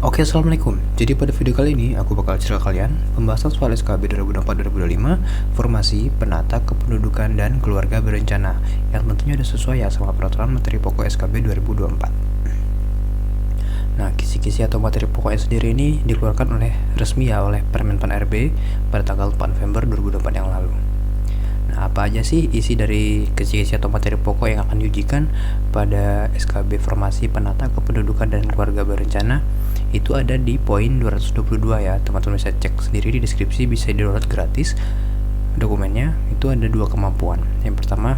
Oke, assalamualaikum. Jadi pada video kali ini aku bakal cerita kalian pembahasan soal SKB 2024-2025, formasi, penata kependudukan dan keluarga berencana yang tentunya udah sesuai ya sama peraturan materi pokok SKB 2024. Nah, kisi-kisi atau materi pokoknya sendiri ini dikeluarkan resmi oleh Permenpan RB pada tanggal 4 November 2024 yang lalu. Nah, apa aja sih isi dari kisi-kisi atau materi pokok yang akan diujikan pada SKB formasi, penata kependudukan dan keluarga berencana? Itu ada di poin 222 ya, teman-teman bisa cek sendiri di deskripsi, bisa di-download gratis dokumennya. Itu ada 2 kemampuan. Yang pertama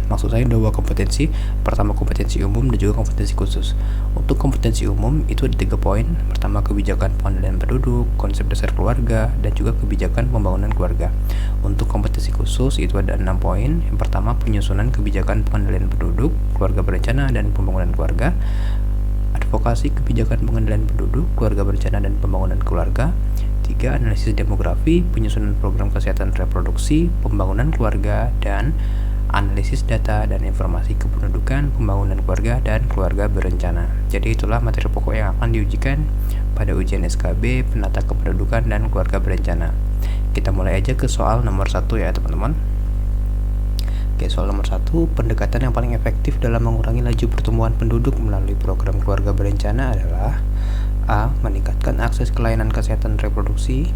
maksud saya 2 kompetensi. Pertama kompetensi umum dan juga kompetensi khusus. Untuk kompetensi umum itu ada 3 poin. Pertama kebijakan pengendalian penduduk, konsep dasar keluarga, dan juga kebijakan pembangunan keluarga. Untuk kompetensi khusus itu ada 6 poin. Yang pertama penyusunan kebijakan pengendalian penduduk, keluarga berencana, dan pembangunan keluarga. Advokasi kebijakan pengendalian penduduk, keluarga berencana, dan pembangunan keluarga. 3. Analisis demografi, penyusunan program kesehatan reproduksi, pembangunan keluarga, dan analisis data dan informasi kependudukan, pembangunan keluarga, dan keluarga berencana. Jadi itulah materi pokok yang akan diujikan pada ujian SKB, penata kependudukan, dan keluarga berencana. Kita mulai aja ke soal nomor 1 ya teman-teman. Oke, soal nomor 1, pendekatan yang paling efektif dalam mengurangi laju pertumbuhan penduduk melalui program keluarga berencana adalah A. Meningkatkan akses ke layanan kesehatan reproduksi.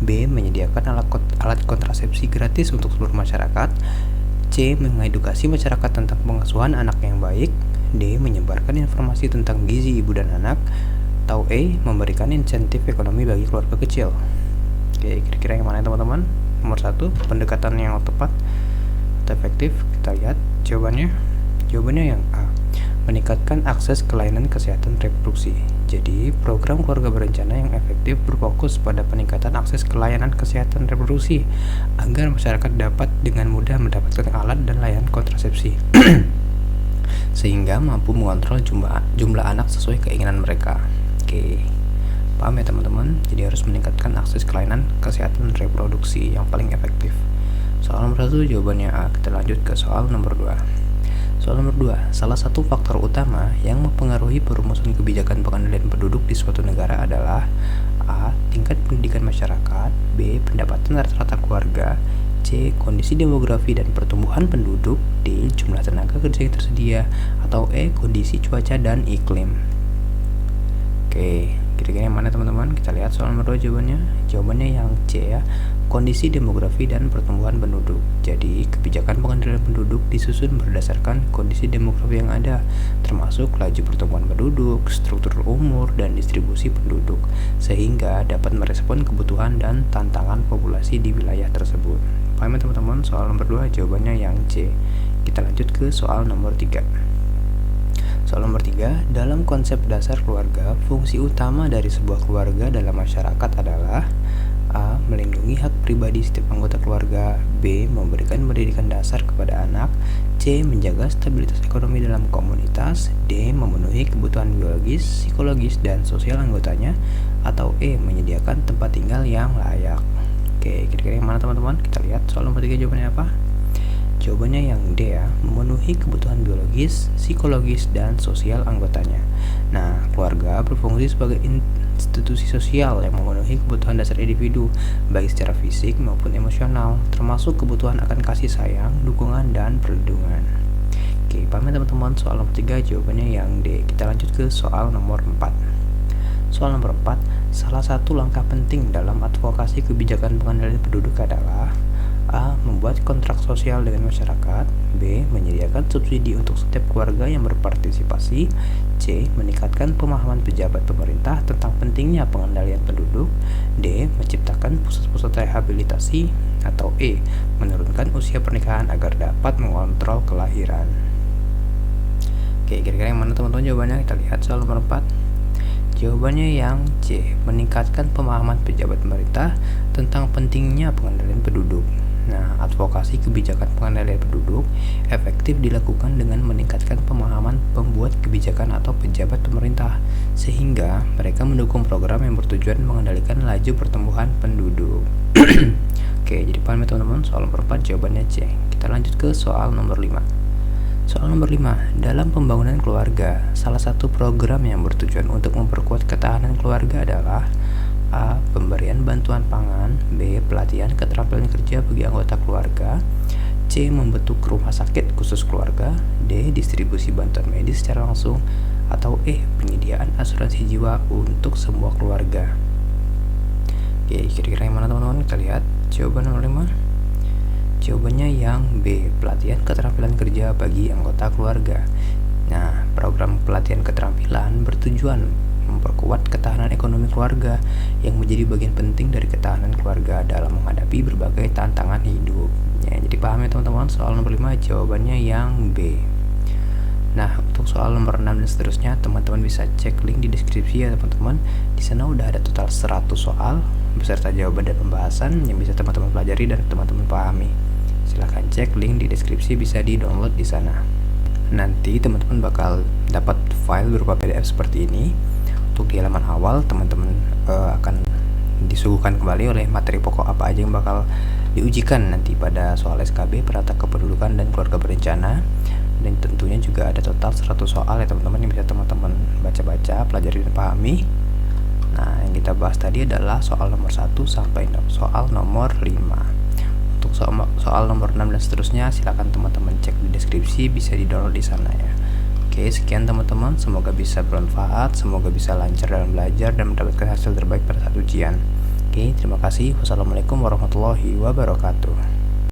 B. Menyediakan alat kontrasepsi gratis untuk seluruh masyarakat. C. Mengedukasi masyarakat tentang pengasuhan anak yang baik. D. Menyebarkan informasi tentang gizi ibu dan anak. Atau E. Memberikan insentif ekonomi bagi keluarga kecil. Oke, kira-kira yang mana teman-teman? Nomor 1, pendekatan yang tepat atau efektif. Kita lihat jawabannya. Jawabannya yang A. Meningkatkan akses ke layanan kesehatan reproduksi. Jadi, program keluarga berencana yang efektif berfokus pada peningkatan akses ke layanan kesehatan reproduksi agar masyarakat dapat dengan mudah mendapatkan alat dan layanan kontrasepsi sehingga mampu mengontrol jumlah anak sesuai keinginan mereka. Oke, paham ya teman-teman? Jadi harus meningkatkan akses ke layanan kesehatan reproduksi yang paling efektif. Soal nomor 1 jawabannya A. Kita lanjut ke soal nomor 2. Soal nomor 2, salah satu faktor utama yang mempengaruhi perumusan kebijakan pengendalian penduduk di suatu negara adalah A. Tingkat pendidikan masyarakat. B. Pendapatan rata-rata keluarga. C. Kondisi demografi dan pertumbuhan penduduk. D. Jumlah tenaga kerja yang tersedia. Atau E. Kondisi cuaca dan iklim. Oke, kira-kira yang mana teman-teman? Kita lihat soal nomor 2 jawabannya. Jawabannya yang C ya, kondisi demografi dan pertumbuhan penduduk. Jadi, kebijakan pengendalian penduduk disusun berdasarkan kondisi demografi yang ada, termasuk laju pertumbuhan penduduk, struktur umur, dan distribusi penduduk, sehingga dapat merespon kebutuhan dan tantangan populasi di wilayah tersebut. Paham ya teman-teman? Soal nomor 2 jawabannya yang C. Kita lanjut ke soal nomor 3. Soal nomor 3, dalam konsep dasar keluarga, fungsi utama dari sebuah keluarga dalam masyarakat adalah A. Melindungi hak pribadi setiap anggota keluarga. B. Memberikan pendidikan dasar kepada anak. C. Menjaga stabilitas ekonomi dalam komunitas. D. Memenuhi kebutuhan biologis, psikologis, dan sosial anggotanya. Atau E. Menyediakan tempat tinggal yang layak. Oke, kira-kira yang mana teman-teman? Kita lihat soal nomor 3 jawabannya apa? Jawabannya yang D ya, memenuhi kebutuhan biologis, psikologis, dan sosial anggotanya. Nah, keluarga berfungsi sebagai institusi sosial yang memenuhi kebutuhan dasar individu, baik secara fisik maupun emosional, termasuk kebutuhan akan kasih sayang, dukungan, dan perlindungan. Oke, paham ya teman-teman? Soal nomor 3 jawabannya yang D. Kita lanjut ke soal nomor 4. Soal nomor 4, salah satu langkah penting dalam advokasi kebijakan pengendalian penduduk adalah A. Membuat kontrak sosial dengan masyarakat. B. Menyediakan subsidi untuk setiap keluarga yang berpartisipasi. C. Meningkatkan pemahaman pejabat pemerintah tentang pentingnya pengendalian penduduk. D. Menciptakan pusat-pusat rehabilitasi. Atau E. Menurunkan usia pernikahan agar dapat mengontrol kelahiran. Oke, kira-kira yang mana teman-teman jawabannya? Kita lihat soal nomor 4. Jawabannya yang C. Meningkatkan pemahaman pejabat pemerintah tentang pentingnya pengendalian penduduk. Nah, advokasi kebijakan pengendalian penduduk efektif dilakukan dengan meningkatkan pemahaman pembuat kebijakan atau pejabat pemerintah, sehingga mereka mendukung program yang bertujuan mengendalikan laju pertumbuhan penduduk. Oke, jadi paham ya teman-teman? Soal nomor 4 jawabannya C. Kita lanjut ke soal nomor 5. Soal nomor 5, dalam pembangunan keluarga, salah satu program yang bertujuan untuk memperkuat ketahanan keluarga adalah A. Pemberian bantuan pangan, B. Pelatihan keterampilan kerja bagi anggota keluarga, C. Membentuk rumah sakit khusus keluarga, D. Distribusi bantuan medis secara langsung, atau E. Penyediaan asuransi jiwa untuk semua keluarga. Oke, kira-kira yang mana teman-teman? Kita lihat jawaban nomor 5. Jawabannya yang B. Pelatihan keterampilan kerja bagi anggota keluarga. Nah, program pelatihan keterampilan bertujuan memperkuat ketahanan ekonomi keluarga yang menjadi bagian penting dari ketahanan keluarga dalam menghadapi berbagai tantangan hidup. Ya, jadi paham ya teman-teman, soal nomor 5 jawabannya yang B. Nah, untuk soal nomor 6 dan seterusnya, teman-teman bisa cek link di deskripsi ya teman-teman. Di sana udah ada total 100 soal beserta jawaban dan pembahasan yang bisa teman-teman pelajari dan teman-teman pahami. Silahkan cek link di deskripsi, bisa di-download di sana. Nanti teman-teman bakal dapat file berupa PDF seperti ini. Untuk di halaman awal, teman-teman akan disuguhkan kembali oleh materi pokok apa aja yang bakal diujikan nanti pada soal SKB Penata Kependudukan dan Keluarga Berencana. Dan tentunya juga ada total 100 soal ya teman-teman yang bisa teman-teman baca-baca, pelajari dan pahami. Nah, yang kita bahas tadi adalah soal nomor 1 sampai soal nomor 5. Untuk soal nomor 6 dan seterusnya silakan teman-teman cek di deskripsi, bisa di-download di sana ya. Oke, sekian teman-teman, semoga bisa bermanfaat, semoga bisa lancar dalam belajar dan mendapatkan hasil terbaik pada saat ujian. Oke, terima kasih. Wassalamualaikum warahmatullahi wabarakatuh.